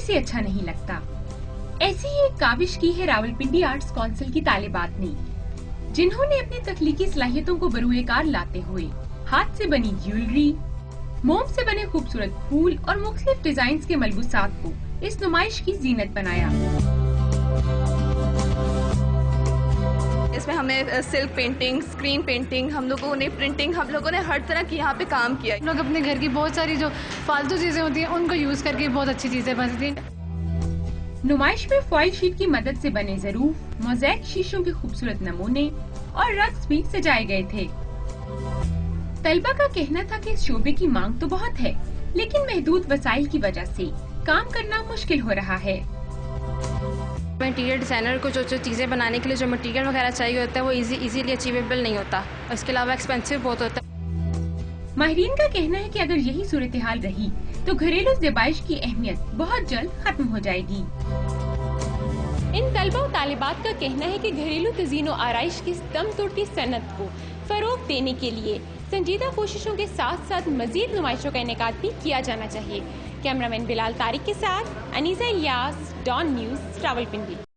से अच्छा नहीं लगता। ऐसी ही एक काविश की है रावलपिंडी आर्ट्स काउंसिल की तालिबात ने, जिन्होंने अपनी तख्लीकी सलाहियतों को बरूएकार लाते हुए हाथ से बनी ज्वेलरी, मोम से बने खूबसूरत फूल और मुख्तलिफ डिजाइन के मलबूसात को इस नुमाइश की जीनत बनाया। इसमें हमने सिल्क पेंटिंग, स्क्रीन पेंटिंग, हम लोगों ने प्रिंटिंग, हम लोगों ने हर तरह की यहाँ पे काम किया। लोग अपने घर की बहुत सारी जो फालतू चीजें होती हैं उनको यूज करके बहुत अच्छी चीजें बनती हैं। नुमाइश में फॉइल शीट की मदद से बने ज़रूफ, मोज़ैक शीशों के खूबसूरत नमूने और रग्स भी सजाए गए थे। तलबा का कहना था कि इस शोबे की मांग तो बहुत है, लेकिन महदूद वसाइल की वजह से काम करना मुश्किल हो रहा है। इंटीरियर डिज़ाइनर को जो चीज़ें बनाने के लिए जो मटेरियल वगैरह चाहिए होता है वो इजीली अचीवेबल नहीं होता, इसके अलावा एक्सपेंसिव बहुत होता है। माहिरीन का कहना है कि अगर यही सूरत हाल रही तो घरेलू ज़ेबाइश की अहमियत बहुत जल्द खत्म हो जाएगी। इन तलबा और तालिबात का कहना है कि घरेलू तज़ीन और आराइश की दम तोड़ती सनत को फरोग देने के लिए संजीदा कोशिशों के साथ साथ मजीद नुमाइशों का इनेकाद भी किया जाना चाहिए। कैमरामैन बिलाल तारिक के साथ अनीसा इलियास, डॉन न्यूज़, रावलपिंडी।